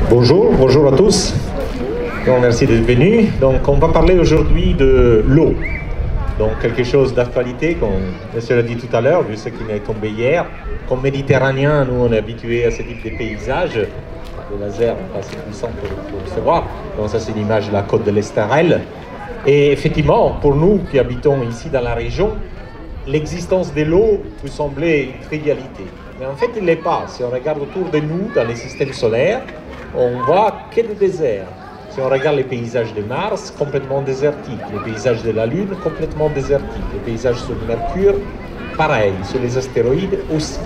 Bonjour, bonjour à tous. Donc, merci d'être venus. Donc, on va parler aujourd'hui de l'eau. Donc, quelque chose d'actualité, comme monsieur l'a dit tout à l'heure, vu ce qui est tombé hier. Comme Méditerranéens, nous, on est habitués à ce type de paysages. Le laser n'est pas assez puissant pour le savoir. Donc, ça, c'est une image de la côte de l'Estérel. Et effectivement, pour nous qui habitons ici dans la région, l'existence de l'eau peut sembler une trivialité. Mais en fait, il ne l'est pas. Si on regarde autour de nous, dans les systèmes solaires, on voit que des déserts. Si on regarde les paysages de Mars, complètement désertiques. Les paysages de la Lune, complètement désertiques. Les paysages sur Mercure, pareil. Sur les astéroïdes aussi.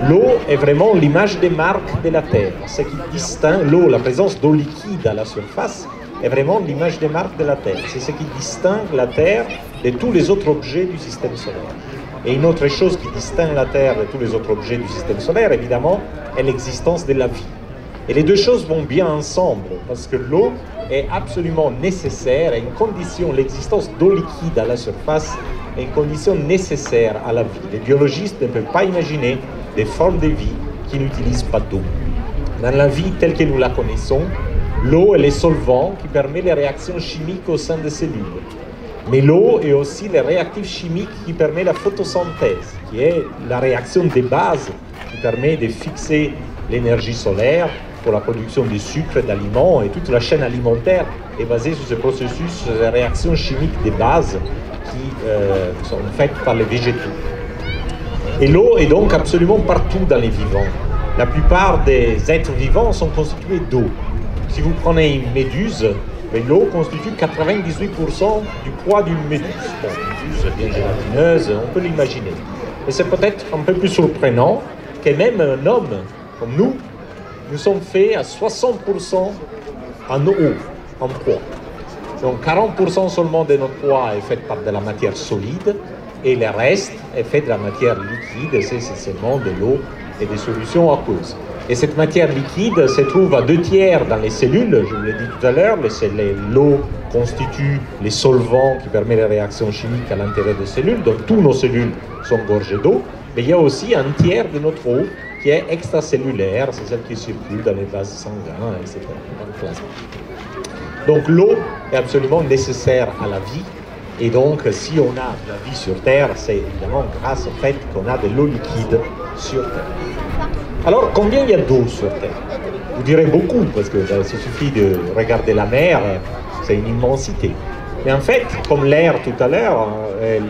L'eau est vraiment l'image des marques de la Terre. Ce qui distingue l'eau, la présence d'eau liquide à la surface, est vraiment l'image des marques de la Terre. C'est ce qui distingue la Terre de tous les autres objets du système solaire. Et une autre chose qui distingue la Terre de tous les autres objets du système solaire, évidemment, est l'existence de la vie. Et les deux choses vont bien ensemble, parce que l'eau est absolument nécessaire, est une condition, l'existence d'eau liquide à la surface est une condition nécessaire à la vie. Les biologistes ne peuvent pas imaginer des formes de vie qui n'utilisent pas d'eau. Dans la vie telle que nous la connaissons, l'eau est le solvant qui permet les réactions chimiques au sein des cellules. Mais l'eau est aussi le réactif chimique qui permet la photosynthèse, qui est la réaction de base qui permet de fixer l'énergie solaire pour la production de sucre, d'aliments, et toute la chaîne alimentaire est basée sur ce processus, sur les réactions chimiques de base qui sont faites par les végétaux. Et l'eau est donc absolument partout dans les vivants. La plupart des êtres vivants sont constitués d'eau. Si vous prenez une méduse, l'eau constitue 98% du poids d'une méduse. Bon, une méduse bien gélatineuse, on peut l'imaginer. Mais c'est peut-être un peu plus surprenant que même un homme comme nous sommes faits à 60% en eau, en poids. Donc 40% seulement de notre poids est fait par de la matière solide et le reste est fait de la matière liquide, c'est seulement de l'eau et des solutions aqueuses. Et cette matière liquide se trouve à 2/3 dans les cellules, je vous l'ai dit tout à l'heure, l'eau constitue les solvants qui permettent les réactions chimiques à l'intérieur des cellules, donc toutes nos cellules sont gorgées d'eau, mais il y a aussi un tiers de notre eau qui est extracellulaire, c'est celle qui circule dans les vases sanguins, etc., dans le plasma. Donc l'eau est absolument nécessaire à la vie, et donc si on a de la vie sur Terre, c'est évidemment grâce au fait qu'on a de l'eau liquide sur Terre. Alors, combien il y a d'eau sur Terre? Vous direz beaucoup, parce qu'il suffit de regarder la mer, c'est une immensité. Mais en fait, comme l'air tout à l'heure,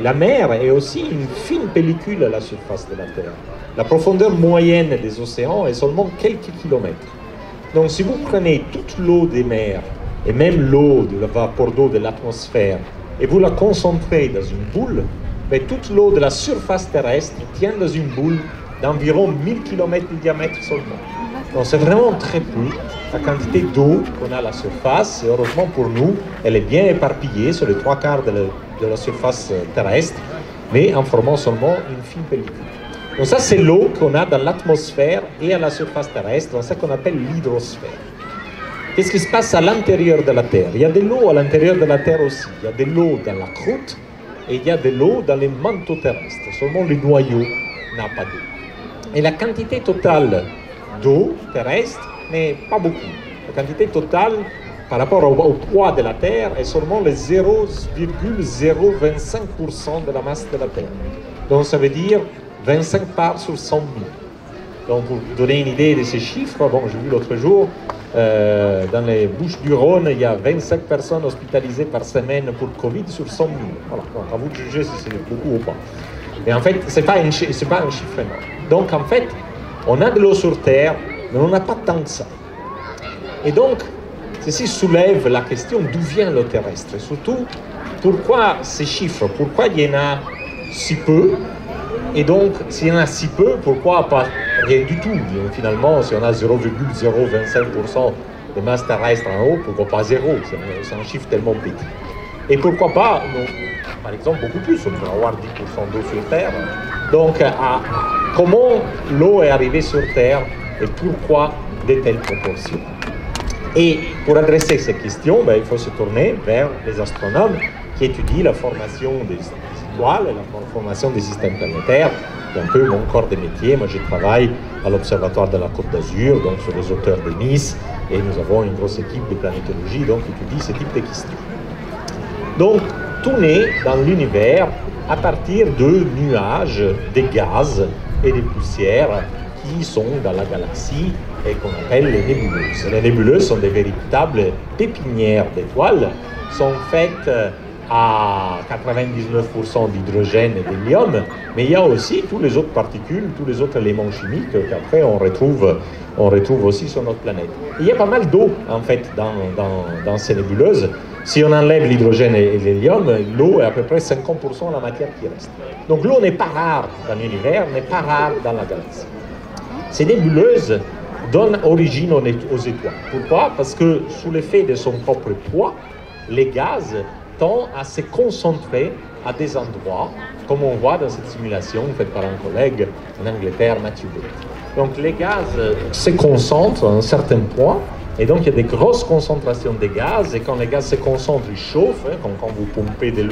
la mer est aussi une fine pellicule à la surface de la Terre. La profondeur moyenne des océans est seulement quelques kilomètres. Donc si vous prenez toute l'eau des mers, et même l'eau de la vapeur d'eau de l'atmosphère, et vous la concentrez dans une boule, mais toute l'eau de la surface terrestre tient dans une boule d'environ 1000 km de diamètre seulement. Donc c'est vraiment très peu la quantité d'eau qu'on a à la surface, et heureusement pour nous, elle est bien éparpillée sur les 3/4 de la surface terrestre, mais en formant seulement une fine pellicule. Donc ça, c'est l'eau qu'on a dans l'atmosphère et à la surface terrestre, dans ce qu'on appelle l'hydrosphère. Qu'est-ce qui se passe à l'intérieur de la Terre? Il y a de l'eau à l'intérieur de la Terre aussi. Il y a de l'eau dans la croûte et il y a de l'eau dans les manteaux terrestres. Seulement le noyau n'a pas d'eau. Et la quantité totale d'eau terrestre n'est pas beaucoup. La quantité totale par rapport au poids de la Terre est seulement le 0,025% de la masse de la Terre. Donc ça veut dire 25 parts sur 100 000. Donc pour vous donner une idée de ces chiffres, bon, j'ai vu l'autre jour, dans les Bouches-du-Rhône, il y a 25 personnes hospitalisées par semaine pour le Covid sur 100 000. Voilà, donc à vous de juger si c'est beaucoup ou pas. Mais en fait, ce n'est pas un chiffre énorme. Donc en fait, on a de l'eau sur Terre, mais on n'a pas tant que ça. Et donc, ceci soulève la question d'où vient l'eau terrestre. Et surtout, pourquoi ces chiffres? Pourquoi il y en a si peu? Et donc, s'il y en a si peu, pourquoi pas rien du tout? Finalement, si on a 0,025% de masse terrestre en haut, pourquoi pas zéro? C'est un chiffre tellement petit. Et pourquoi pas, par exemple, beaucoup plus? On peut avoir 10% d'eau sur Terre. Donc, comment l'eau est arrivée sur Terre et pourquoi de telles proportions? Et pour adresser ces questions, il faut se tourner vers les astronomes qui étudient la formation des étoiles, la formation des systèmes planétaires. C'est un peu mon corps de métier. Moi, je travaille à l'Observatoire de la Côte d'Azur, donc sur les hauteurs de Nice, et nous avons une grosse équipe de planétologie donc, qui étudie ce type de questions. Donc, tout naît dans l'univers à partir de nuages, de gaz et de poussières qui sont dans la galaxie et qu'on appelle les nébuleuses. Les nébuleuses sont des véritables pépinières d'étoiles, sont faites à 99% d'hydrogène et d'hélium, mais il y a aussi tous les autres particules, tous les autres éléments chimiques qu'après on retrouve aussi sur notre planète. Il y a pas mal d'eau en fait dans ces nébuleuses. Si on enlève l'hydrogène et l'hélium, l'eau est à peu près 50% de la matière qui reste. Donc l'eau n'est pas rare dans l'univers, n'est pas rare dans la galaxie. Ces nébuleuses donnent origine aux étoiles. Pourquoi? Parce que sous l'effet de son propre poids, les gaz tendent à se concentrer à des endroits, comme on voit dans cette simulation faite par un collègue en Angleterre, Matthew Bate. Donc les gaz se concentrent à un certain point, et donc il y a des grosses concentrations de gaz, et quand les gaz se concentrent, ils chauffent, hein, comme quand vous pompez de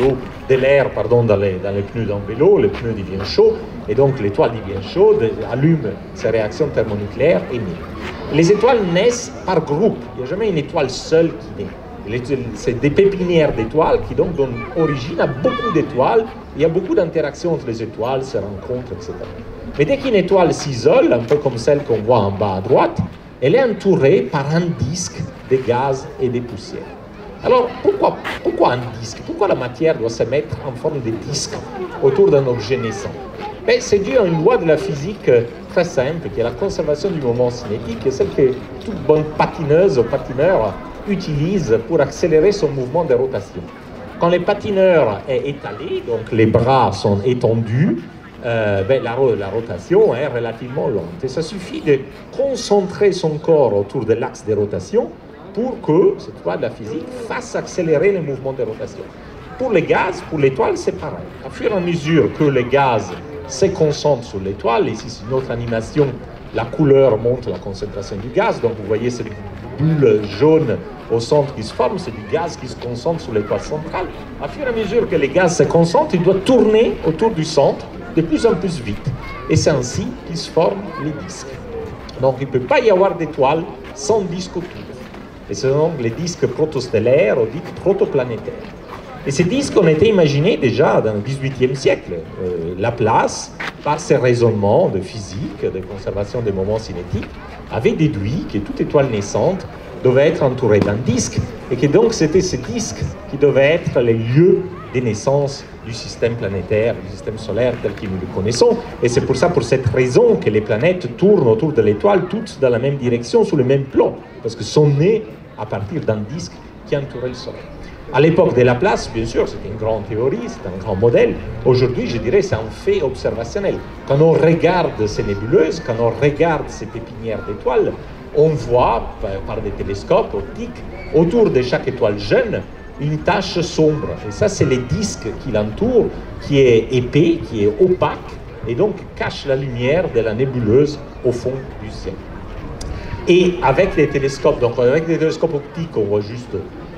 l'air dans les pneus d'un vélo, le pneu devient chaud, et donc l'étoile devient chaude, allume ses réactions thermonucléaires et naît. Les étoiles naissent par groupe, il n'y a jamais une étoile seule qui naît. C'est des pépinières d'étoiles qui donc donnent origine à beaucoup d'étoiles. Il y a beaucoup d'interactions entre les étoiles, se rencontrent, etc. Mais dès qu'une étoile s'isole, un peu comme celle qu'on voit en bas à droite, elle est entourée par un disque de gaz et de poussières. Alors, pourquoi un disque? Pourquoi la matière doit se mettre en forme de disque autour d'un objet naissant? Ben, c'est dû à une loi de la physique très simple, qui est la conservation du moment cinétique, et celle que toute bonne patineuse ou patineur utilise pour accélérer son mouvement de rotation. Quand le patineur est étalé, donc les bras sont étendus, la rotation est relativement lente. Et ça suffit de concentrer son corps autour de l'axe de rotation pour que cette loi de la physique fasse accélérer le mouvement de rotation. Pour les gaz, pour l'étoile, c'est pareil. À fur et à mesure que les gaz se concentrent sur l'étoile, ici c'est une autre animation, la couleur montre la concentration du gaz, donc vous voyez cette bulle jaune au centre qui se forme, c'est du gaz qui se concentre sur l'étoile centrale. À fur et à mesure que les gaz se concentrent, il doit tourner autour du centre de plus en plus vite. Et c'est ainsi qu'ils se forment les disques. Donc il ne peut pas y avoir d'étoiles sans disque autour. Et ce sont donc les disques protostellaires ou dits protoplanétaires. Et ces disques ont été imaginés déjà dans le XVIIIe siècle. Laplace, par ses raisonnements de physique, de conservation des moments cinétiques, avait déduit que toute étoile naissante devait être entourée d'un disque, et que donc c'était ce disque qui devait être les lieux des naissances du système planétaire, du système solaire tel que nous le connaissons. Et c'est pour cette raison, que les planètes tournent autour de l'étoile, toutes dans la même direction, sur le même plan, parce que sont nées à partir d'un disque qui entourait le Soleil. À l'époque de Laplace, bien sûr, c'était une grande théorie, c'était un grand modèle. Aujourd'hui, je dirais, c'est un fait observationnel. Quand on regarde ces nébuleuses, quand on regarde ces pépinières d'étoiles, on voit, par des télescopes optiques, autour de chaque étoile jeune, une tache sombre. Et ça, c'est le disque qui l'entoure, qui est épais, qui est opaque, et donc cache la lumière de la nébuleuse au fond du ciel. Et avec les télescopes, donc avec des télescopes optiques, on voit juste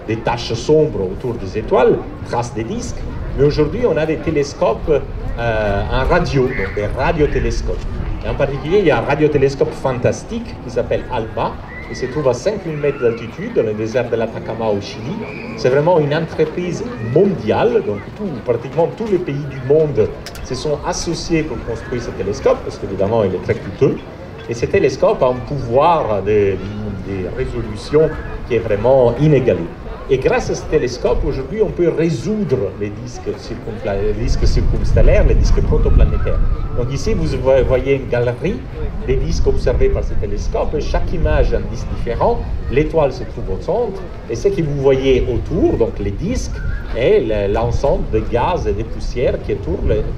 des taches sombres autour des étoiles, traces des disques, mais aujourd'hui on a des télescopes en radio, donc des radiotélescopes. Et en particulier, il y a un radiotélescope fantastique qui s'appelle ALMA, qui se trouve à 5000 mètres d'altitude dans le désert de l'Atacama au Chili. C'est vraiment une entreprise mondiale, donc pratiquement tous les pays du monde se sont associés pour construire ce télescope, parce qu'évidemment il est très coûteux. Et ce télescope a un pouvoir de résolution qui est vraiment inégalé. Et grâce à ce télescope, aujourd'hui, on peut résoudre les disques circumstellaires, les disques protoplanétaires. Donc ici, vous voyez une galerie des disques observés par ce télescope. Chaque image a un disque différent. L'étoile se trouve au centre. Et ce que vous voyez autour, donc les disques, est l'ensemble de gaz et de poussières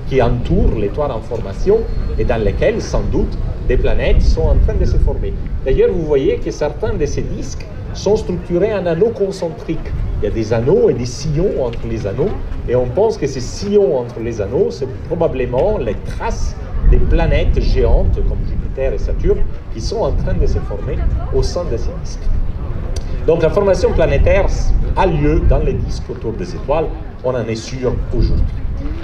qui entourent l'étoile en formation et dans lesquelles, sans doute, des planètes sont en train de se former. D'ailleurs, vous voyez que certains de ces disques sont structurés en anneaux concentriques. Il y a des anneaux et des sillons entre les anneaux, et on pense que ces sillons entre les anneaux, c'est probablement les traces des planètes géantes comme Jupiter et Saturne qui sont en train de se former au sein de ces disques. Donc la formation planétaire a lieu dans les disques autour des étoiles, on en est sûr aujourd'hui.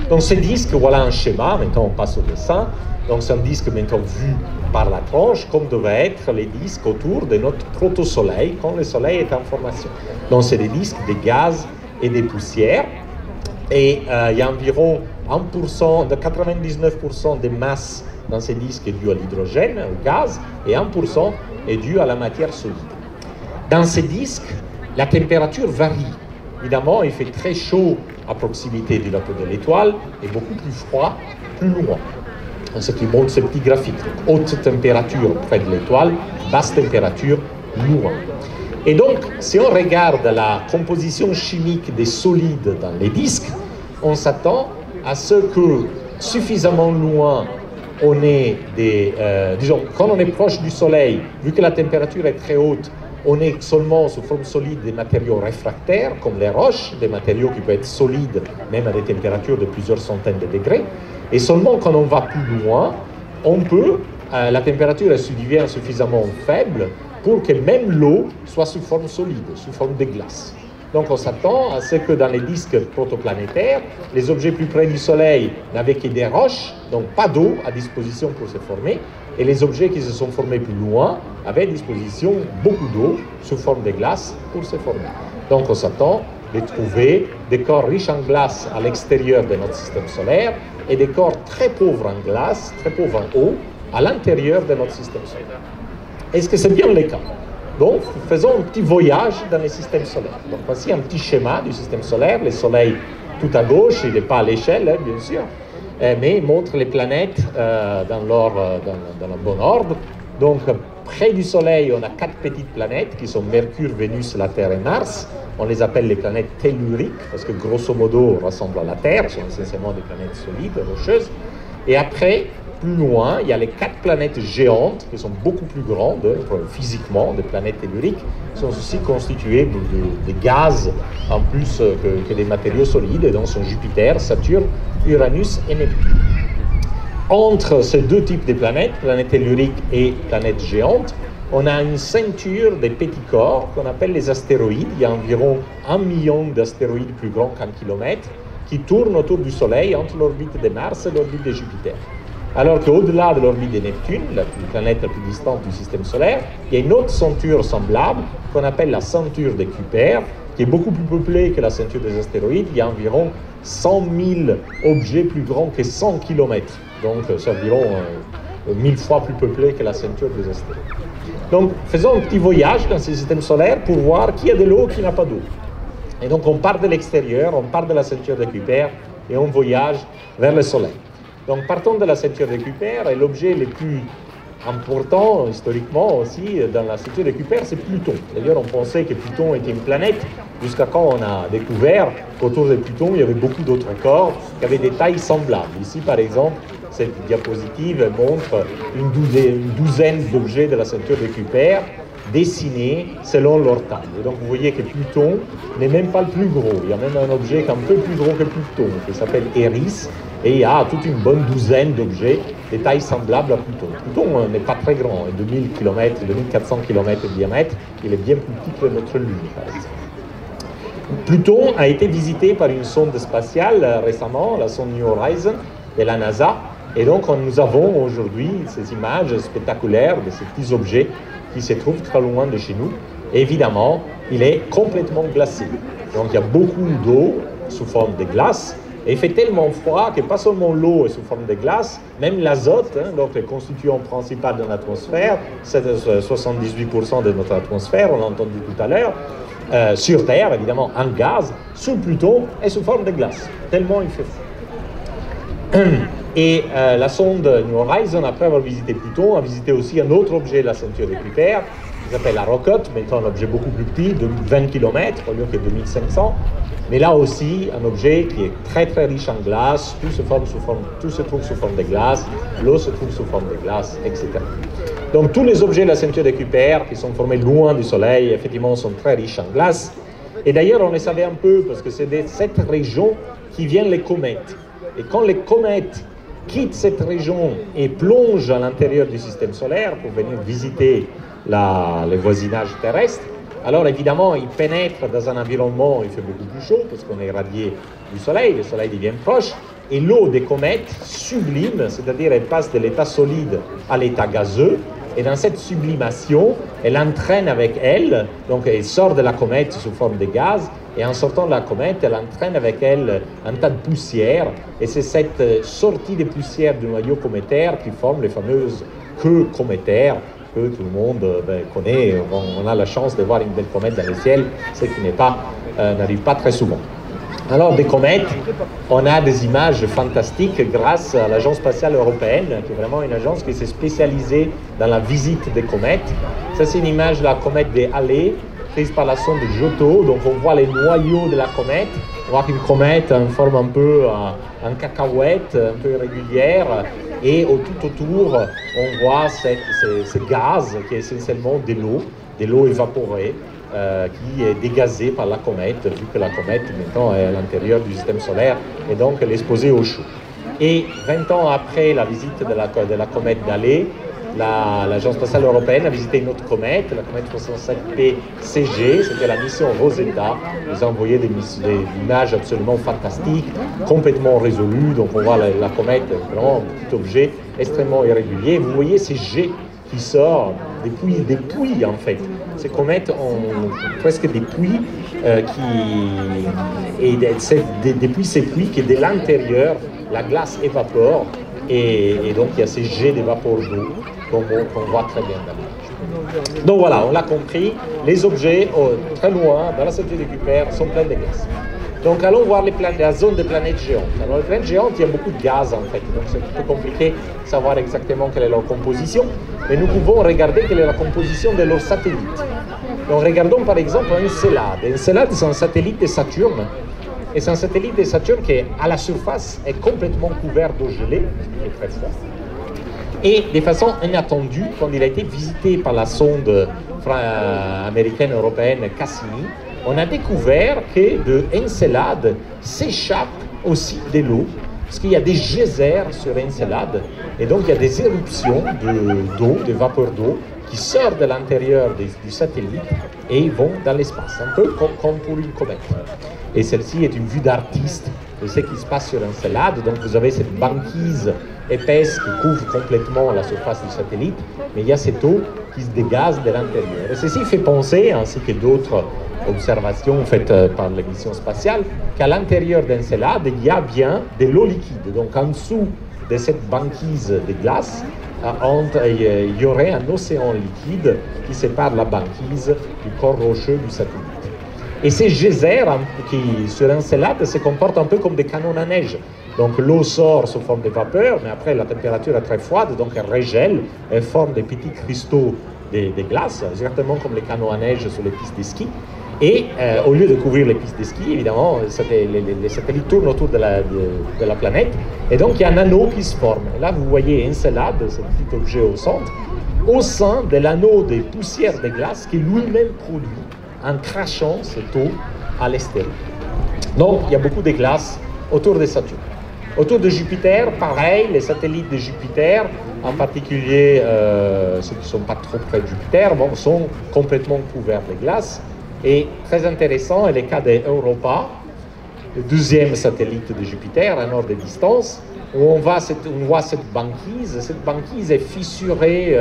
Donc ces disques, voilà un schéma, maintenant on passe au dessin. Donc c'est un disque maintenant vu par la tranche, comme devaient être les disques autour de notre proto-soleil quand le soleil est en formation. Donc c'est des disques de gaz et des poussières. Et il y a environ 1%, de 99% des masses dans ces disques est due à l'hydrogène, au gaz, et 1% est dû à la matière solide. Dans ces disques, la température varie. Évidemment, il fait très chaud à proximité du lobe de l'étoile et beaucoup plus froid plus loin. Ce qui montre ce petit graphique. Haute température près de l'étoile, basse température loin. Et donc, si on regarde la composition chimique des solides dans les disques, on s'attend à ce que suffisamment loin on ait des... disons, quand on est proche du Soleil, vu que la température est très haute, on est seulement sous forme solide des matériaux réfractaires, comme les roches, des matériaux qui peuvent être solides, même à des températures de plusieurs centaines de degrés. Et seulement quand on va plus loin, on peut, la température devient suffisamment faible pour que même l'eau soit sous forme solide, sous forme de glace. Donc on s'attend à ce que dans les disques protoplanétaires, les objets plus près du Soleil n'avaient que des roches, donc pas d'eau à disposition pour se former, et les objets qui se sont formés plus loin avaient à disposition beaucoup d'eau sous forme de glace pour se former. Donc on s'attend de trouver des corps riches en glace à l'extérieur de notre système solaire et des corps très pauvres en glace, très pauvres en eau, à l'intérieur de notre système solaire. Est-ce que c'est bien le cas? Donc, faisons un petit voyage dans le système solaire. Donc, voici un petit schéma du système solaire. Le Soleil, tout à gauche, il n'est pas à l'échelle, hein, bien sûr, mais il montre les planètes dans le bon ordre. Donc, près du Soleil, on a 4 petites planètes qui sont Mercure, Vénus, la Terre et Mars. On les appelle les planètes telluriques parce que, grosso modo, ressemblent à la Terre, sont essentiellement des planètes solides, rocheuses. Et après, plus loin, il y a les 4 planètes géantes qui sont beaucoup plus grandes physiquement, des planètes telluriques, qui sont aussi constituées de gaz en plus que des matériaux solides, et donc sont Jupiter, Saturne, Uranus et Neptune. Entre ces deux types de planètes telluriques et planètes géantes, on a une ceinture des petits corps qu'on appelle les astéroïdes. Il y a environ 1 million d'astéroïdes plus grands qu'1 kilomètre qui tournent autour du Soleil entre l'orbite de Mars et l'orbite de Jupiter. Alors qu'au-delà de l'orbite de Neptune, la planète la plus distante du système solaire, il y a une autre ceinture semblable qu'on appelle la ceinture de Kuiper, qui est beaucoup plus peuplée que la ceinture des astéroïdes. Il y a environ 100 000 objets plus grands que 100 km. Donc c'est environ 1000 fois plus peuplé que la ceinture des astéroïdes. Donc faisons un petit voyage dans ce système solaire pour voir qui a de l'eau, qui n'a pas d'eau. Et donc on part de l'extérieur, on part de la ceinture de Kuiper et on voyage vers le Soleil. Donc, partons de la ceinture de Kuiper, et l'objet le plus important, historiquement aussi, dans la ceinture de Kuiper, c'est Pluton. D'ailleurs, on pensait que Pluton était une planète, jusqu'à quand on a découvert qu'autour de Pluton, il y avait beaucoup d'autres corps qui avaient des tailles semblables. Ici, par exemple, cette diapositive montre une douzaine d'objets de la ceinture de Kuiper, dessinés selon leur taille. Et donc, vous voyez que Pluton n'est même pas le plus gros. Il y a même un objet qui est un peu plus gros que Pluton, qui s'appelle Eris. Et il y a toute une bonne douzaine d'objets de taille semblable à Pluton. Pluton n'est pas très grand, 2000 km, 2400 km de diamètre, il est bien plus petit que notre Lune, par exemple. Pluton a été visité par une sonde spatiale récemment, la sonde New Horizons de la NASA, et donc nous avons aujourd'hui ces images spectaculaires de ces petits objets qui se trouvent très loin de chez nous. Et évidemment, il est complètement glacé. Donc il y a beaucoup d'eau sous forme de glace. Et il fait tellement froid que pas seulement l'eau est sous forme de glace, même l'azote, hein, donc le constituant principal de l'atmosphère, c'est 78% de notre atmosphère, on l'a entendu tout à l'heure, sur Terre, évidemment, en gaz, sous Pluton, est sous forme de glace, tellement il fait froid. Et la sonde New Horizons, après avoir visité Pluton, a visité aussi un autre objet de la ceinture de Kuiper, qui s'appelle la Rocotte, maintenant un objet beaucoup plus petit, de 20 km au lieu que 2500. Mais là aussi, un objet qui est très très riche en glace, tout se trouve sous forme de glace, l'eau se trouve sous forme de glace, etc. Donc tous les objets de la ceinture de Kuiper, qui sont formés loin du Soleil, effectivement, sont très riches en glace. Et d'ailleurs, on le savait un peu, parce que c'est de cette région qui viennent les comètes. Et quand les comètes quittent cette région et plongent à l'intérieur du système solaire pour venir visiter le voisinage terrestre, alors évidemment, ils pénètrent dans un environnement où il fait beaucoup plus chaud parce qu'on est irradié du Soleil, le Soleil devient proche, Et l'eau des comètes sublime, c'est-à-dire elle passe de l'état solide à l'état gazeux, et dans cette sublimation, elle entraîne avec elle, donc elle sort de la comète sous forme de gaz, et en sortant de la comète, elle entraîne avec elle un tas de poussière, et c'est cette sortie de poussière du noyau cométaire qui forme les fameuses queues cométaires que tout le monde connaît. On a la chance de voir une belle comète dans le ciel, ce qui n'arrive pas très souvent. Alors, des comètes, on a des images fantastiques grâce à l'Agence spatiale européenne, qui est vraiment une agence qui s'est spécialisée dans la visite des comètes. Ça, c'est une image de la comète des Halley, prise par la sonde Giotto. Donc, on voit les noyaux de la comète. On voit qu'une comète a une forme un peu en cacahuète, un peu irrégulière. Et tout autour, on voit ce gaz qui est essentiellement de l'eau évaporée. Qui est dégazée par la comète, vu que la comète maintenant est à l'intérieur du système solaire et donc elle est exposée au chaud. Et 20 ans après la visite de la comète d'Halley, l'Agence spatiale européenne a visité une autre comète, la comète 67P CG, c'était la mission Rosetta. Ils ont envoyé des images absolument fantastiques, complètement résolues. Donc on voit la comète, vraiment un petit objet extrêmement irrégulier. Vous voyez ces jets qui sortent des puits en fait. Ces comètes ont presque des puits depuis ces puits qui, de l'intérieur, la glace évapore et donc il y a ces jets de vapeur d'eau qu'on voit très bien dans l'image. Donc voilà, on l'a compris, les objets très loin, dans la ceinture de Kuiper, sont pleins de glace. Donc allons voir la zone des planètes géantes. Alors les planètes géantes, il y a beaucoup de gaz en fait, donc c'est un peu compliqué de savoir exactement quelle est leur composition, mais nous pouvons regarder quelle est la composition de leurs satellites. Donc regardons par exemple Encelade. Encelade, c'est un satellite de Saturne, et c'est un satellite de Saturne qui à la surface est complètement couvert d'eau gelée, qui est très froid. Et de façon inattendue, quand il a été visité par la sonde américaine européenne Cassini, on a découvert que de Encelade s'échappe aussi de l'eau, parce qu'il y a des geysers sur Encelade, et donc il y a des éruptions d'eau, de vapeur d'eau, qui sortent de l'intérieur du satellite et vont dans l'espace, un peu comme pour une comète. Et celle-ci est une vue d'artiste de ce qui se passe sur Encelade, donc vous avez cette banquise épaisse qui couvre complètement la surface du satellite, mais il y a cette eau qui se dégage de l'intérieur. Et ceci fait penser, ainsi que d'autres observations faites par la mission spatiale, qu'à l'intérieur d'Encelade, il y a bien de l'eau liquide. Donc en dessous de cette banquise de glace, il y aurait un océan liquide qui sépare la banquise du corps rocheux du satellite. Et ces geysers qui, sur Encelade, se comportent un peu comme des canons à neige. Donc l'eau sort sous forme de vapeur, mais après la température est très froide, donc elle régèle, elle forme des petits cristaux de glace, exactement comme les canons à neige sur les pistes de ski. Et au lieu de couvrir les pistes de ski, évidemment, les satellites tournent autour de la planète, et donc il y a un anneau qui se forme. Et là, vous voyez Encelade, ce petit objet au centre, au sein de l'anneau de poussière de glace qui lui-même produit en crachant cette eau à l'extérieur. Donc, il y a beaucoup de glace autour de Saturne. Autour de Jupiter, pareil, les satellites de Jupiter, en particulier ceux qui ne sont pas trop près de Jupiter, sont complètement couverts de glace. Et très intéressant est le cas d'Europa, le deuxième satellite de Jupiter, à un ordre de distance, où on voit cette banquise. Cette banquise est fissurée,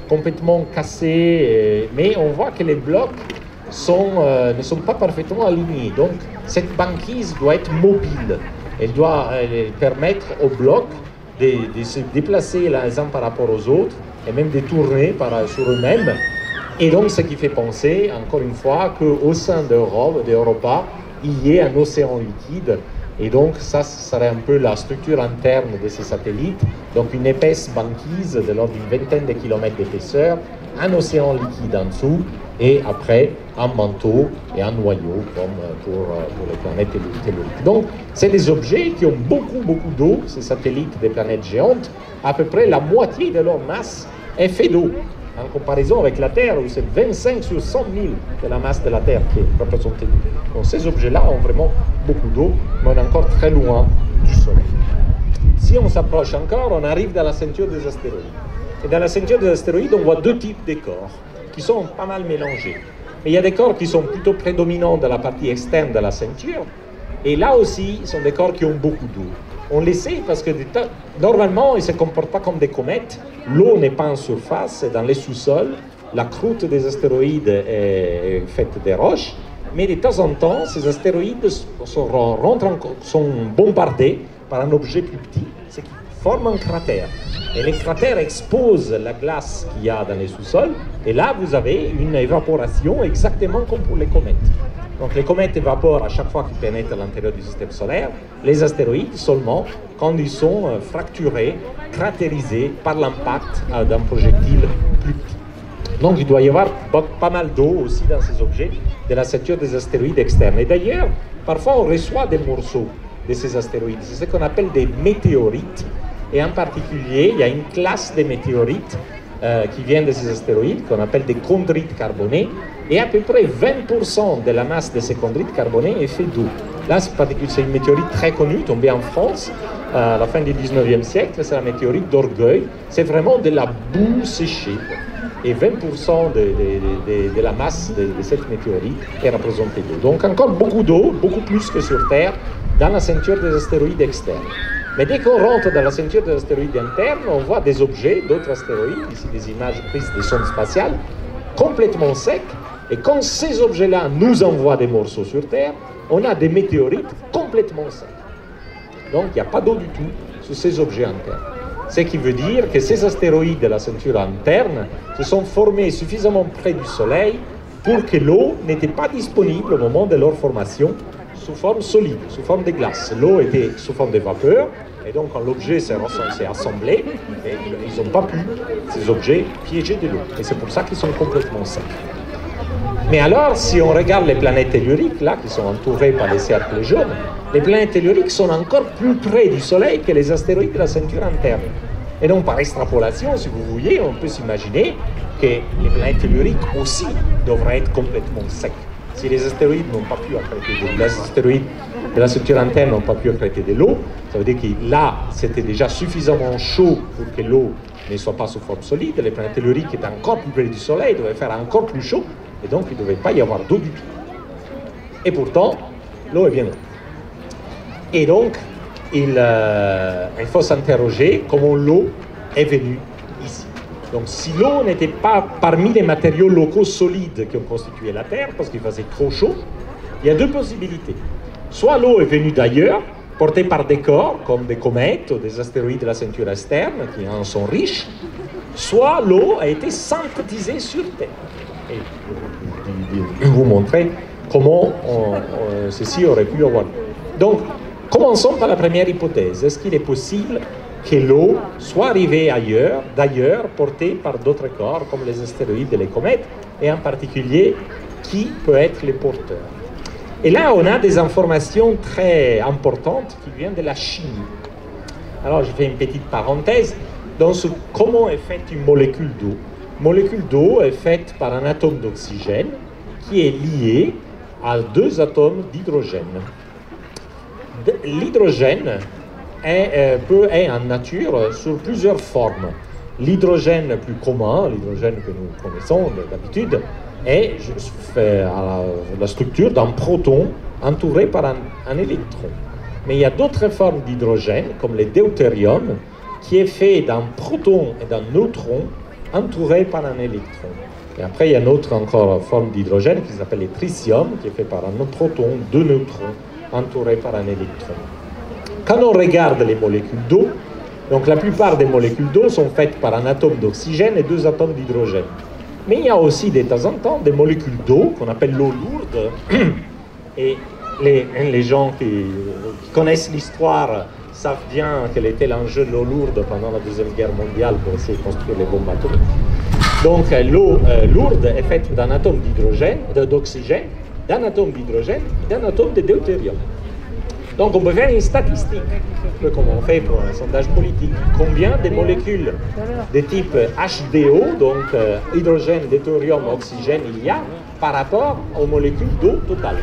complètement cassée, mais on voit que les blocs ne sont pas parfaitement alignés. Donc, cette banquise doit être mobile. Elle doit permettre aux blocs de se déplacer les uns par rapport aux autres et même de tourner sur eux-mêmes. Et donc, ce qui fait penser, encore une fois, qu'au sein d'Europa, il y ait un océan liquide. Et donc, ça serait un peu la structure interne de ces satellites. Donc, une épaisse banquise de l'ordre d'une vingtaine de kilomètres d'épaisseur, un océan liquide en dessous, et après, un manteau et un noyau, comme pour les planètes telluriques. Donc, c'est des objets qui ont beaucoup d'eau, ces satellites des planètes géantes. À peu près la moitié de leur masse est faite d'eau, en comparaison avec la Terre, où c'est 25 sur 100 000 de la masse de la Terre qui est représentée. Donc ces objets-là ont vraiment beaucoup d'eau, mais on est encore très loin du Soleil. Si on s'approche encore, on arrive dans la ceinture des astéroïdes. Et dans la ceinture des astéroïdes, on voit deux types de corps qui sont pas mal mélangés. Mais il y a des corps qui sont plutôt prédominants dans la partie externe de la ceinture, et là aussi, ce sont des corps qui ont beaucoup d'eau. On le sait parce que normalement, ils ne se comportent pas comme des comètes. L'eau n'est pas en surface, c'est dans les sous-sols. La croûte des astéroïdes est faite des roches. Mais de temps en temps, ces astéroïdes sont bombardés par un objet plus petit, ce qui forme un cratère. Et les cratères exposent la glace qu'il y a dans les sous-sols. Et là, vous avez une évaporation exactement comme pour les comètes. Donc les comètes évaporent à chaque fois qu'ils pénètrent à l'intérieur du système solaire. Les astéroïdes seulement quand ils sont fracturés, cratérisés par l'impact d'un projectile plus petit. Donc il doit y avoir pas mal d'eau aussi dans ces objets de la ceinture des astéroïdes externes. Et d'ailleurs, parfois on reçoit des morceaux de ces astéroïdes. C'est ce qu'on appelle des météorites. Et en particulier, il y a une classe de météorites qui viennent de ces astéroïdes qu'on appelle des chondrites carbonées. Et à peu près 20% de la masse de ces chondrites carbonées est fait d'eau. Là, c'est une météorite très connue, tombée en France à la fin du 19e siècle. C'est la météorite d'Orgueil. C'est vraiment de la boue séchée. Et 20% de la masse de cette météorite est représentée d'eau. Donc encore beaucoup d'eau, beaucoup plus que sur Terre, dans la ceinture des astéroïdes externes. Mais dès qu'on rentre dans la ceinture des astéroïdes internes, on voit des objets, d'autres astéroïdes, ici des images prises des sondes spatiales, complètement secs. Et quand ces objets-là nous envoient des morceaux sur Terre, on a des météorites complètement secs. Donc il n'y a pas d'eau du tout sur ces objets internes. Ce qui veut dire que ces astéroïdes de la ceinture interne se sont formés suffisamment près du Soleil pour que l'eau n'était pas disponible au moment de leur formation sous forme solide, sous forme de glace. L'eau était sous forme de vapeur, et donc quand l'objet s'est assemblé, ils n'ont pas pu, ces objets, piéger de l'eau. Et c'est pour ça qu'ils sont complètement secs. Mais alors, si on regarde les planètes telluriques, là, qui sont entourées par les cercles jaunes, les planètes telluriques sont encore plus près du Soleil que les astéroïdes de la ceinture interne. Et donc, par extrapolation, si vous voulez, on peut s'imaginer que les planètes telluriques aussi devraient être complètement secs. Si les astéroïdes n'ont pas pu accréter de l'eau, les astéroïdes de la ceinture interne n'ont pas pu accréter de l'eau, ça veut dire que là, c'était déjà suffisamment chaud pour que l'eau ne soit pas sous forme solide. Les planètes telluriques étaient encore plus près du Soleil, devaient faire encore plus chaud, et donc il ne devait pas y avoir d'eau du tout. Et pourtant, l'eau est bien là. Et donc, il faut s'interroger comment l'eau est venue ici. Donc, si l'eau n'était pas parmi les matériaux locaux solides qui ont constitué la Terre, parce qu'il faisait trop chaud, il y a deux possibilités. Soit l'eau est venue d'ailleurs, portée par des corps, comme des comètes ou des astéroïdes de la ceinture externe, qui en sont riches, soit l'eau a été synthétisée sur Terre. Et je vais vous montrer comment ceci aurait pu avoir. Donc, commençons par la première hypothèse. Est-ce qu'il est possible que l'eau soit arrivée ailleurs, d'ailleurs, portée par d'autres corps, comme les astéroïdes et les comètes, et en particulier, qui peut être les porteurs? Et là, on a des informations très importantes qui viennent de la chimie. Alors, je fais une petite parenthèse dans comment est faite une molécule d'eau. Une molécule d'eau est faite par un atome d'oxygène qui est lié à deux atomes d'hydrogène. L'hydrogène est en nature sur plusieurs formes. L'hydrogène le plus commun, l'hydrogène que nous connaissons d'habitude, est la structure d'un proton entouré par un électron. Mais il y a d'autres formes d'hydrogène, comme le deutérium, qui est fait d'un proton et d'un neutron entouré par un électron. Et après, il y a une autre encore forme d'hydrogène qui s'appelle le tritium, qui est fait par un proton, deux neutrons entourés par un électron. Quand on regarde les molécules d'eau, donc la plupart des molécules d'eau sont faites par un atome d'oxygène et deux atomes d'hydrogène. Mais il y a aussi de temps en temps des molécules d'eau qu'on appelle l'eau lourde. Et les gens qui connaissent l'histoire savent bien quel était l'enjeu de l'eau lourde pendant la Deuxième Guerre mondiale pour essayer de construire les bombes atomiques. Donc l'eau lourde est faite d'un atome d'oxygène, d'un atome d'hydrogène, d'un atome de deutérium. Donc on peut faire une statistique, un peu comme on fait pour un sondage politique. Combien de molécules de type HDO, donc hydrogène, deutérium, oxygène, il y a par rapport aux molécules d'eau totale.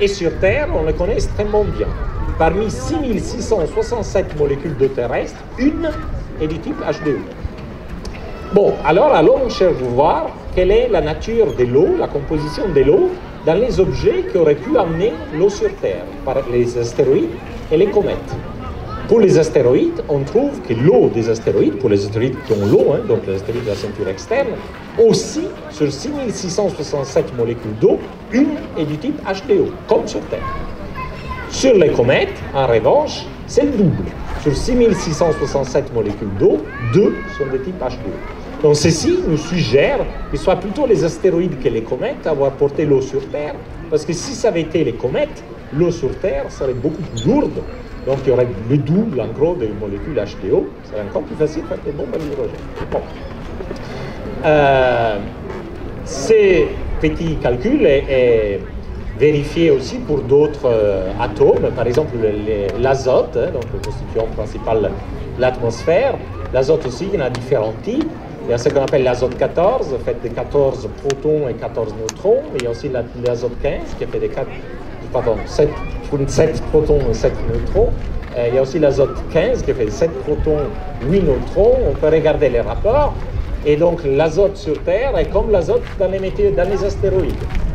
Et sur Terre, on le connaît extrêmement bien. Parmi 6667 molécules d'eau terrestre, une est du type HDO. Bon, alors allons voir quelle est la nature de l'eau, la composition de l'eau dans les objets qui auraient pu amener l'eau sur Terre, par les astéroïdes et les comètes. Pour les astéroïdes, on trouve que l'eau des astéroïdes, pour les astéroïdes qui ont l'eau, donc les astéroïdes de la ceinture externe, aussi, sur 6667 molécules d'eau, une est du type H2O, comme sur Terre. Sur les comètes, en revanche, c'est le double. Sur 6667 molécules d'eau, 2 sont de type H2O. Donc ceci nous suggère que ce soit plutôt les astéroïdes que les comètes à avoir porté l'eau sur Terre, parce que si ça avait été les comètes, l'eau sur Terre serait beaucoup plus lourde. Donc il y aurait le double, en gros, des molécules H2O. Ça serait encore plus facile de faire des bombes à l'hydrogène. Bon. Ces petits calculs est vérifié aussi pour d'autres atomes. Par exemple, l'azote, donc le constituant principal de l'atmosphère. L'azote aussi, il y en a différents types. Il y a ce qu'on appelle l'azote 14, fait de 14 protons et 14 neutrons. Mais il y a aussi l'azote 15, qui est fait de 7 protons et 7 neutrons. Il y a aussi l'azote 15 qui fait 7 protons, 8 neutrons. On peut regarder les rapports. Et donc l'azote sur Terre est comme l'azote dans les astéroïdes.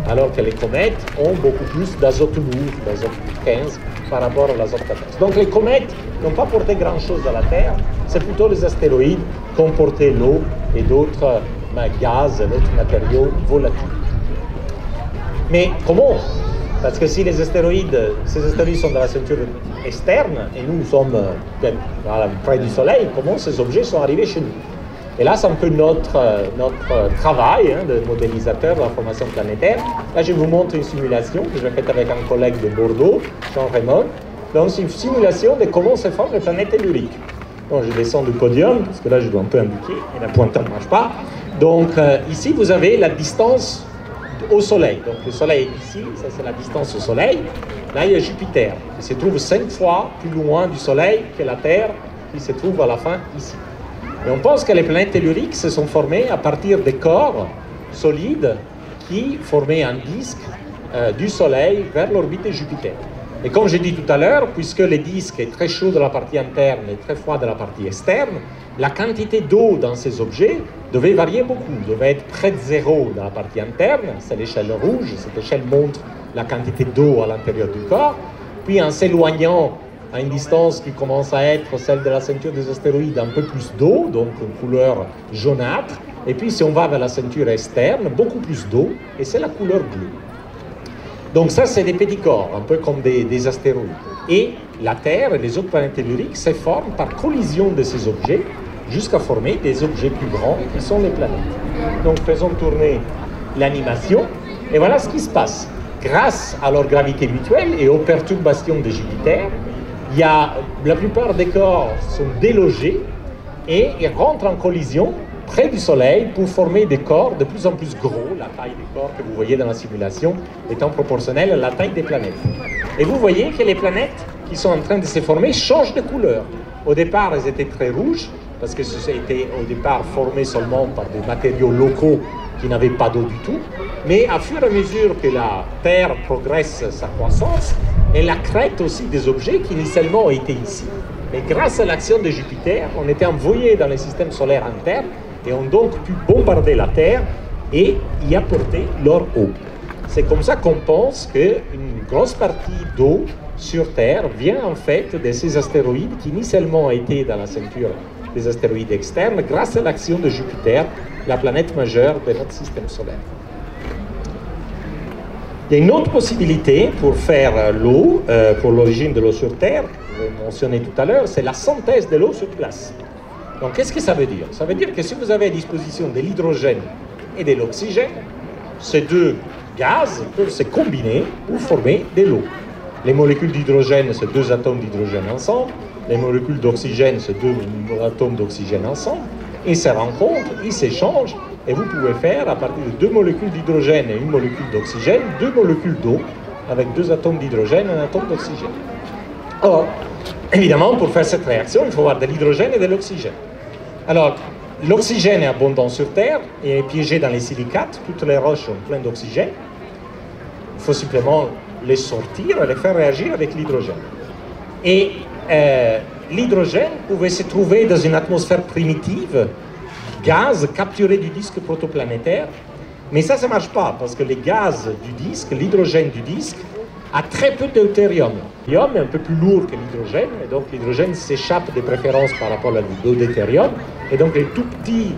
Alors que les comètes ont beaucoup plus d'azote lourd, d'azote 15 par rapport à l'azote 14. Donc les comètes n'ont pas porté grand-chose à la Terre. C'est plutôt les astéroïdes qui ont porté l'eau et d'autres gaz, d'autres matériaux volatiles. Mais comment? Parce que si ces astéroïdes sont dans la ceinture externe et nous sommes près du Soleil, comment ces objets sont arrivés chez nous? Et là, c'est un peu notre travail de modélisateur de la formation planétaire. Là, je vous montre une simulation que j'ai faite avec un collègue de Bordeaux, Jean Raymond. Donc, c'est une simulation de comment se forment les planètes telluriques. Donc, je descends du podium, parce que là, je dois un peu indiquer, et la pointeur ne marche pas. Donc, ici, vous avez la distance au Soleil. Donc le Soleil est ici, ça c'est la distance au Soleil. Là il y a Jupiter, qui se trouve 5 fois plus loin du Soleil que la Terre, qui se trouve à la fin ici. Et on pense que les planètes telluriques se sont formées à partir des corps solides qui formaient un disque du Soleil vers l'orbite de Jupiter. Et comme j'ai dit tout à l'heure, puisque le disque est très chaud de la partie interne et très froid de la partie externe, la quantité d'eau dans ces objets devait varier beaucoup, devait être près de zéro dans la partie interne, c'est l'échelle rouge, cette échelle montre la quantité d'eau à l'intérieur du corps, puis en s'éloignant à une distance qui commence à être celle de la ceinture des astéroïdes, un peu plus d'eau, donc une couleur jaunâtre, et puis si on va vers la ceinture externe, beaucoup plus d'eau, et c'est la couleur bleue. Donc ça, c'est des petits corps, un peu comme des astéroïdes. Et la Terre et les autres planètes telluriques se forment par collision de ces objets jusqu'à former des objets plus grands qui sont les planètes. Donc faisons tourner l'animation et voilà ce qui se passe. Grâce à leur gravité mutuelle et aux perturbations de Jupiter, la plupart des corps sont délogés et ils rentrent en collision près du Soleil pour former des corps de plus en plus gros. La taille des corps que vous voyez dans la simulation étant proportionnelle à la taille des planètes. Et vous voyez que les planètes qui sont en train de se former changent de couleur. Au départ, elles étaient très rouges, parce que ça a été au départ formé seulement par des matériaux locaux qui n'avaient pas d'eau du tout. Mais à fur et à mesure que la Terre progresse sa croissance, elle accrète aussi des objets qui initialement étaient ici. Mais grâce à l'action de Jupiter, on était envoyés dans le système solaire interne et ont donc pu bombarder la Terre et y apporter leur eau. C'est comme ça qu'on pense qu'une grosse partie d'eau sur Terre vient en fait de ces astéroïdes qui initialement étaient dans la ceinture des astéroïdes externes grâce à l'action de Jupiter, la planète majeure de notre système solaire. Il y a une autre possibilité pour faire l'eau, pour l'origine de l'eau sur Terre, je l'ai mentionné tout à l'heure, c'est la synthèse de l'eau sur place. Donc qu'est-ce que ça veut dire? Ça veut dire que si vous avez à disposition de l'hydrogène et de l'oxygène, ces deux gaz peuvent se combiner pour former de l'eau. Les molécules d'hydrogène, c'est deux atomes d'hydrogène ensemble. Les molécules d'oxygène, c'est deux atomes d'oxygène ensemble. Ils se rencontrent, ils s'échangent, et vous pouvez faire, à partir de deux molécules d'hydrogène et une molécule d'oxygène, deux molécules d'eau, avec deux atomes d'hydrogène et un atome d'oxygène. Or, évidemment, pour faire cette réaction, il faut avoir de l'hydrogène et de l'oxygène. Alors, l'oxygène est abondant sur Terre et est piégé dans les silicates. Toutes les roches sont pleines d'oxygène. Il faut simplement les sortir et les faire réagir avec l'hydrogène. Et l'hydrogène pouvait se trouver dans une atmosphère primitive, gaz capturé du disque protoplanétaire, mais ça ne marche pas, parce que les gaz du disque, l'hydrogène du disque, a très peu deutérium. L'hélium est un peu plus lourd que l'hydrogène, et donc l'hydrogène s'échappe des préférences par rapport au deutérium, et donc les tout petits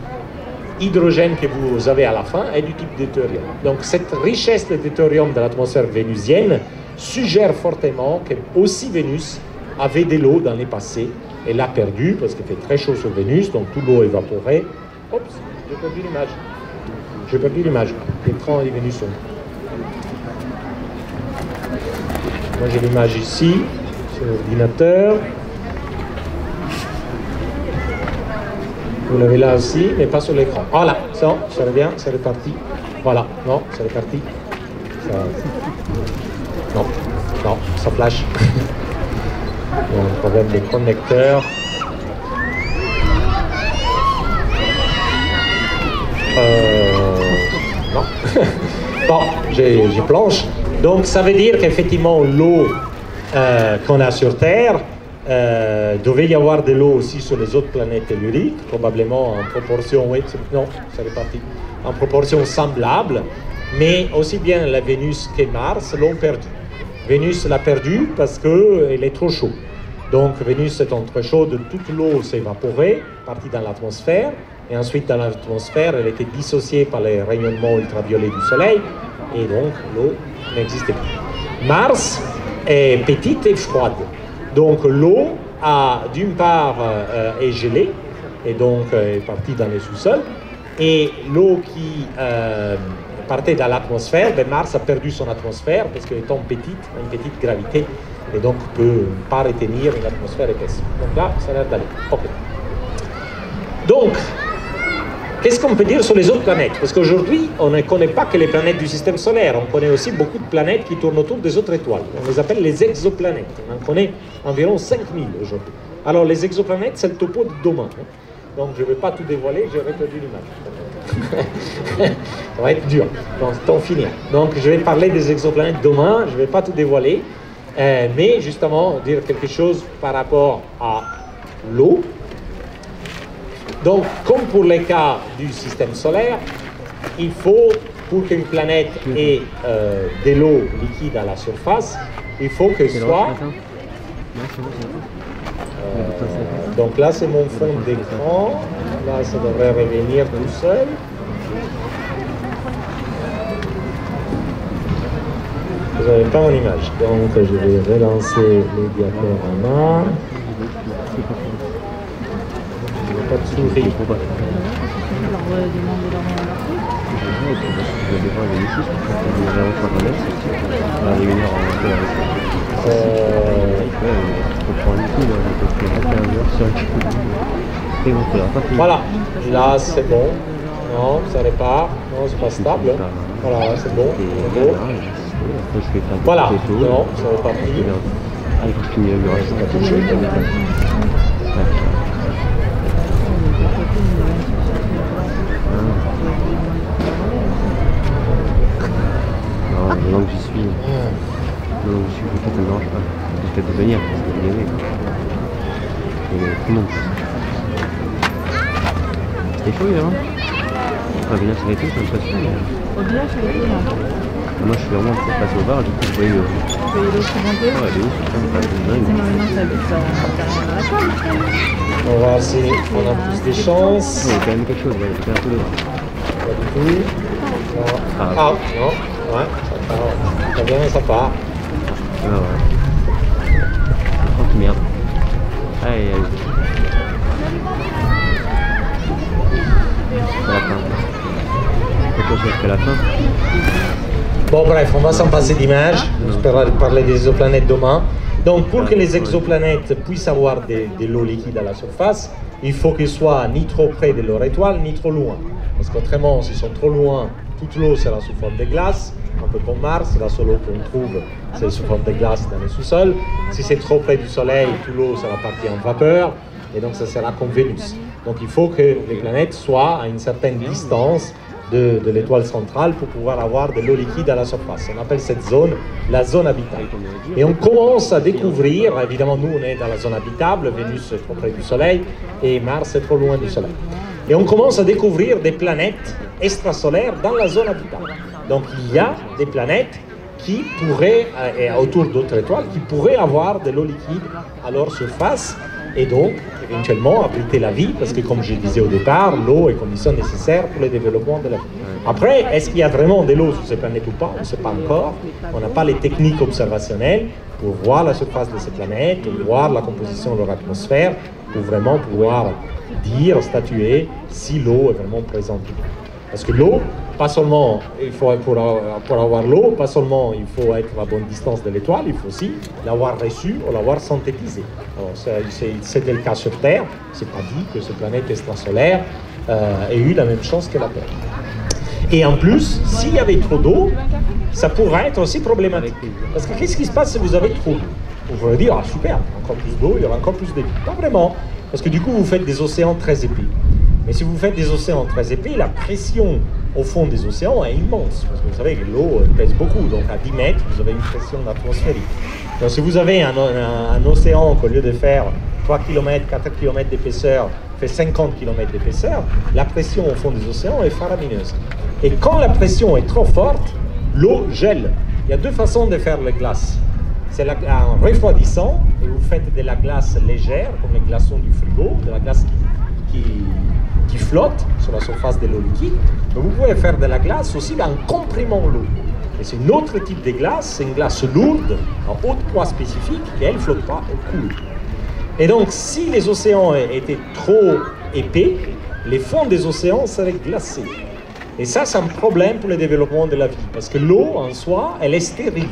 hydrogène que vous avez à la fin est du type deutérium. Donc cette richesse de deutérium de l'atmosphère vénusienne suggère fortement que aussi Vénus avait de l'eau dans les passés et l'a perdu parce qu'il fait très chaud sur Vénus, donc toute l'eau évaporée. Oups, j'ai perdu l'image. J'ai perdu l'image. L'écran est Vénus. Moi j'ai l'image ici sur l'ordinateur. Vous l'avez là aussi, mais pas sur l'écran. Voilà, ça revient, c'est reparti. Voilà, non, c'est reparti. Ça... Non, non, ça flash. Il y a un problème de connecteur. Non. Bon, j'ai planche. Donc ça veut dire qu'effectivement l'eau qu'on a sur Terre, devait y avoir de l'eau aussi sur les autres planètes telluriques, probablement en proportion, oui, non, c'est reparti, en proportion semblable, mais aussi bien la Vénus que Mars l'ont perdu. Vénus l'a perdu parce qu'elle est trop chaude. Donc Vénus étant trop chaude, toute l'eau s'est évaporée, partie dans l'atmosphère, et ensuite dans l'atmosphère, elle était dissociée par les rayonnements ultraviolets du Soleil, et donc l'eau n'existait plus. Mars est petite et froide. Donc l'eau d'une part est gelée et donc est partie dans les sous-sols, et l'eau qui partait dans l'atmosphère, ben Mars a perdu son atmosphère parce qu'étant petite, a une petite gravité et donc ne peut pas retenir une atmosphère épaisse. Donc là, ça a l'air d'aller. Okay. Donc, qu'est-ce qu'on peut dire sur les autres planètes? Parce qu'aujourd'hui, on ne connaît pas que les planètes du système solaire, on connaît aussi beaucoup de planètes qui tournent autour des autres étoiles. On les appelle les exoplanètes. On en connaît environ 5000 aujourd'hui. Alors, les exoplanètes, c'est le topo de demain. Donc, je ne vais pas tout dévoiler, j'ai perdu l'image. Ça va être dur, donc finir. Donc, je vais parler des exoplanètes demain, je ne vais pas tout dévoiler, mais justement, dire quelque chose par rapport à l'eau. Donc, comme pour les cas du système solaire, il faut, pour qu'une planète ait de l'eau liquide à la surface, il faut qu'elle soit... donc là, c'est mon fond d'écran. Là, ça devrait revenir tout seul. Vous n'avez pas mon image. Donc, je vais relancer les diaporamas. Pas de souris. Voilà, là c'est bon. Non, ça repart. Non, c'est pas stable. Voilà, là c'est bon. Voilà, non, ça repart. Maintenant que j'y suis, peut-être un dérange pas. Je vais peut-être venir parce qu'il y avait tout le monde. C'était chaud évidemment. Enfin, venir sur les tout, c'est impressionnant. Au village, ça a été là. Moi, je suis vraiment passé au bar, du coup, je voyais l'eau. Tu voyais l'eau qui montait? Ouais, l'eau, c'est quand même dingue. Maintenant, ça habite dans la salle. On va voir si on a plus de chance. Il y a quand même quelque chose, il y a un peu d'eau. Pas du tout. Non. Ah, non. Ouais, ça part. Ça vient et ça part. Ah ouais. Oh merde. Aïe aïe. C'est la fin. Jusqu'à la fin. Bon bref, on va s'en passer d'image. J'espère parler des exoplanètes demain. Donc pour que les exoplanètes puissent avoir de l'eau liquide à la surface, il faut qu'ils soient ni trop près de leur étoile, ni trop loin. Parce qu'autrement, s'ils sont trop loin, toute l'eau sera sous forme de glace, un peu comme Mars, la seule eau qu'on trouve, c'est sous forme de glace dans le sous-sol. Si c'est trop près du Soleil, toute l'eau sera partie en vapeur, et donc ça sera comme Vénus. Donc il faut que les planètes soient à une certaine distance de l'étoile centrale pour pouvoir avoir de l'eau liquide à la surface. On appelle cette zone la zone habitable. Et on commence à découvrir, évidemment nous on est dans la zone habitable, Vénus est trop près du Soleil et Mars est trop loin du Soleil. Et on commence à découvrir des planètes extrasolaires dans la zone habitable. Donc il y a des planètes qui pourraient, et autour d'autres étoiles, qui pourraient avoir de l'eau liquide à leur surface et donc éventuellement abriter la vie, parce que comme je disais au départ, l'eau est condition nécessaire pour le développement de la vie. Après, est-ce qu'il y a vraiment de l'eau sur ces planètes ou pas? On ne sait pas encore. On n'a pas les techniques observationnelles pour voir la surface de ces planètes, pour voir la composition de leur atmosphère, pour vraiment pouvoir dire, statuer si l'eau est vraiment présente. Parce que l'eau, pas seulement, il faut, pour avoir l'eau, pas seulement il faut être à bonne distance de l'étoile, il faut aussi l'avoir reçue ou l'avoir synthétisée. C'était le cas sur Terre, c'est pas dit que cette planète extrasolaire ait eu la même chance que la Terre. Et en plus, s'il y avait trop d'eau, ça pourrait être aussi problématique. Parce que qu'est-ce qui se passe si vous avez trop d'eau? Vous pourrez dire, ah super, encore plus d'eau, il y aura encore plus de vie. Pas vraiment, parce que du coup vous faites des océans très épais. Mais si vous faites des océans très épais, la pression au fond des océans est immense. Parce que vous savez que l'eau pèse beaucoup, donc à 10 mètres, vous avez une pression atmosphérique. Donc si vous avez un océan qu'au lieu de faire 3 km, 4 km d'épaisseur, fait 50 km d'épaisseur, la pression au fond des océans est faramineuse. Et quand la pression est trop forte, l'eau gèle. Il y a deux façons de faire la glace. C'est en refroidissant, et vous faites de la glace légère, comme les glaçons du frigo, de la glace qui flotte sur la surface de l'eau liquide, mais vous pouvez faire de la glace aussi en comprimant l'eau. Et c'est un autre type de glace, c'est une glace lourde, en haute poids spécifique, qui elle ne flotte pas, elle coule. Et donc, si les océans étaient trop épais, les fonds des océans seraient glacés. Et ça, c'est un problème pour le développement de la vie, parce que l'eau, en soi, elle est stérile.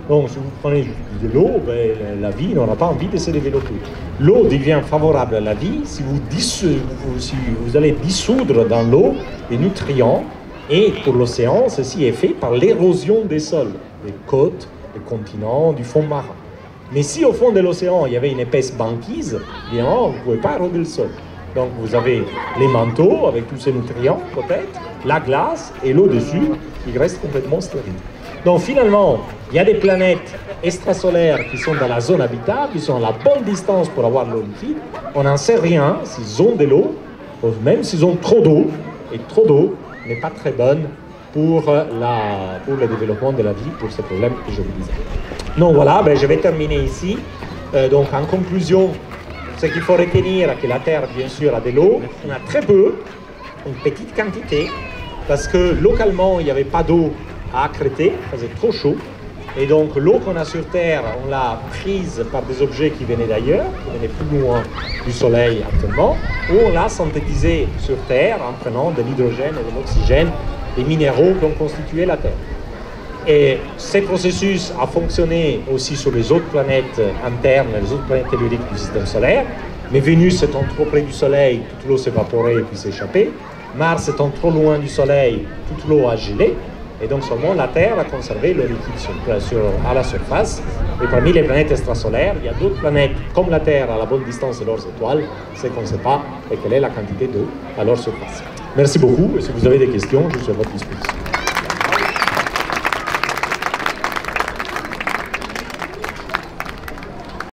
Donc, si vous prenez de l'eau, ben, la vie n'aura pas envie de se développer. L'eau devient favorable à la vie si vous allez dissoudre dans l'eau les nutriments. Et pour l'océan, ceci est fait par l'érosion des sols, des côtes, des continents, du fond marin. Mais si au fond de l'océan, il y avait une épaisse banquise, bien, vous ne pouvez pas éroder le sol. Donc vous avez les manteaux avec tous ces nutriments, peut-être, la glace et l'eau dessus qui reste complètement stérile. Donc finalement, il y a des planètes extrasolaires qui sont dans la zone habitable, qui sont à la bonne distance pour avoir de l'eau liquide. On n'en sait rien s'ils ont de l'eau, même s'ils ont trop d'eau, et trop d'eau n'est pas très bonne pour le développement de la vie, pour ce problème que je vous disais. Donc voilà, ben, je vais terminer ici. Donc en conclusion, ce qu'il faut retenir, c'est que la Terre, bien sûr, a de l'eau. On a très peu, une petite quantité, parce que localement, il n'y avait pas d'eau à accréter, il faisait trop chaud. Et donc l'eau qu'on a sur Terre, on l'a prise par des objets qui venaient d'ailleurs, qui venaient plus loin du Soleil actuellement, ou on l'a synthétisée sur Terre en prenant de l'hydrogène et de l'oxygène, des minéraux qui ont constitué la Terre. Et ce processus a fonctionné aussi sur les autres planètes internes, les autres planètes telluriques du système solaire. Mais Vénus étant trop près du Soleil, toute l'eau s'évaporait et puis s'échappait. Mars étant trop loin du Soleil, toute l'eau a gelé. Et donc seulement la Terre a conservé l'eau liquide à la surface. Et parmi les planètes extrasolaires, il y a d'autres planètes comme la Terre à la bonne distance de leurs étoiles, c'est qu'on ne sait pas quelle est la quantité d'eau à leur surface. Merci beaucoup, et si vous avez des questions, je suis à votre disposition.